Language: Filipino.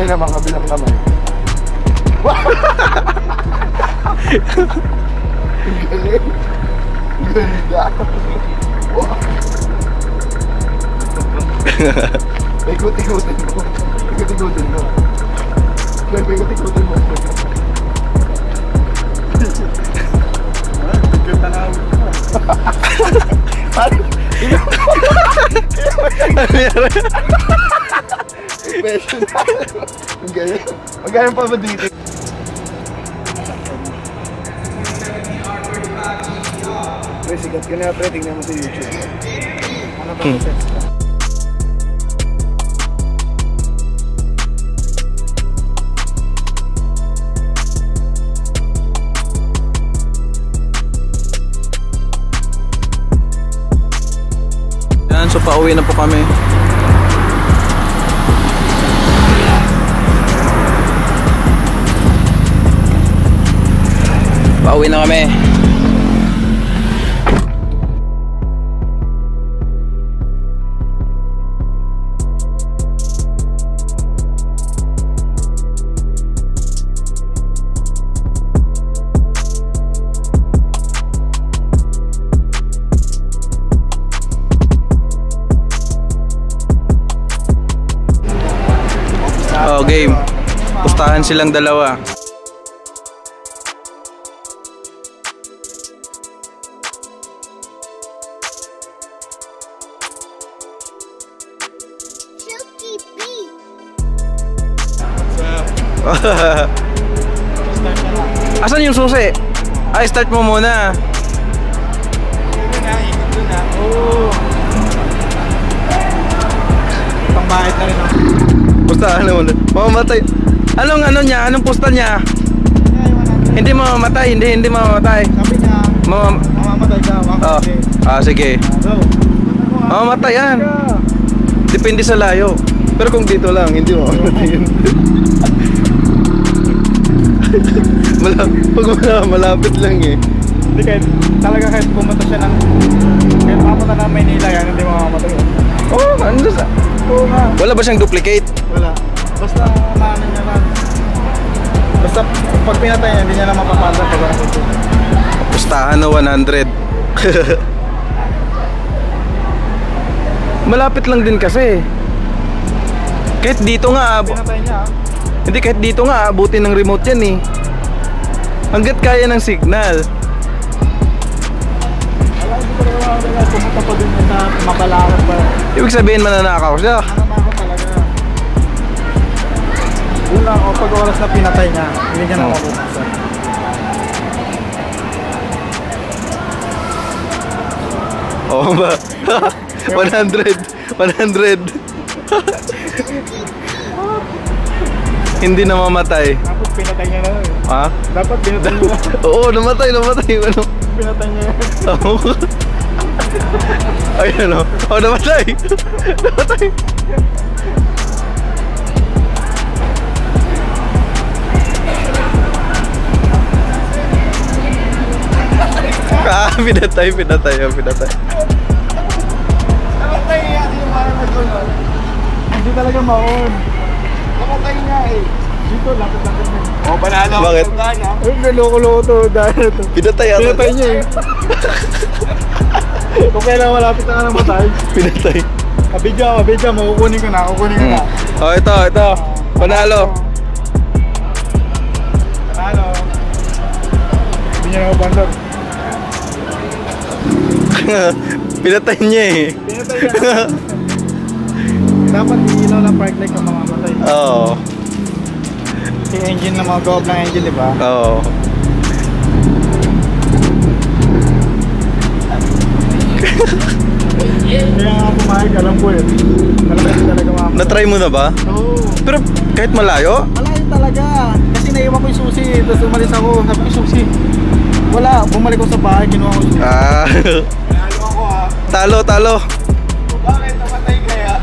kamay naman, kabilang kamay. Galing. Ganda. Ikot-ikutin mo. Ikot-ikutin mo. Ikot-ikutin mo. Magaling pa ba dito? Pre, sigat ka na pre, tingnan mo sa YouTube. Ano ba ang text ka? So pauwi na po kami. Pauwi na kami. Oh, game. Pustahan silang dalawa. Asan yung susi? Ay, start mo muna. Oh. Pangbayad na rin ako. Pustahan naman. Mamamatay. Anong ano niya? Anong pusta niya? Hindi mamamatay. Hindi mamamatay. Sabi niya, mamamatay ka. Oh. Sige. Mamamatay yan. Depende sa layo. Pero kung dito lang, hindi mamamatay yun. Pag malapit lang eh. Hindi kahit pumunta siya ng kahit papunta ng Maynila yan, hindi mamamatay yun. Oo, ano sa? Oo nga. Wala ba siyang duplicate? Wala. Basta maano niya lang. Basta pag pinatay niya, hindi niya na mapapasa pag ano. Pustahan na 100. Malapit lang din kasi. Kahit dito nga Pinatay niya. hindi, kahit dito nga abutin ng remote yan eh. Hanggat kaya ng signal. Wala, hindi ko rin pumunta pa din sa Mabalawan pa. Ibig sabihin mananakaw siya. Nananakaw talaga. Una o pag oras na pinatay niya, hindi niya na mapupasa. Oo ba? 100. Hindi na mamatay. Dapat pinatay niya na eh. Ha? Dapat pinatay niya na. Oo, namatay. Ano? Pinatay niya na. Oo. Ayun o. Oh, namatay. Pinatay. Namatay niya. Hindi talaga maon. Namatay niya eh. Dito, lapit-lapit niya. Oh, panalo. Bakit? Ay, naloko-loko to. Dahil ito. Pinatay niya eh. Kung kailangan malapit na ka na matay. Pinatay. Abidya, makukunin ko na. Oh, ito. Panalo. Hindi niya nakapandar. Pinatay niya eh. Pinatay niya. Dapat ilaw ng park light ng mga matay. Oo. Yung engine na mga go-up ng engine, di ba? Oo. Kaya nga pumayag, alam ko eh. Alam ko talaga mga. Na-try mo na ba? Oo. Pero kahit malayo? Malayo talaga. Kasi naiwan ko yung susi. Tapos umalis ako. Sabi ko yung susi. Wala. Bumalik ko sa bahay. Kinuha ko yung susi. Panalo ako ha. Talo. Bakit namatay kaya?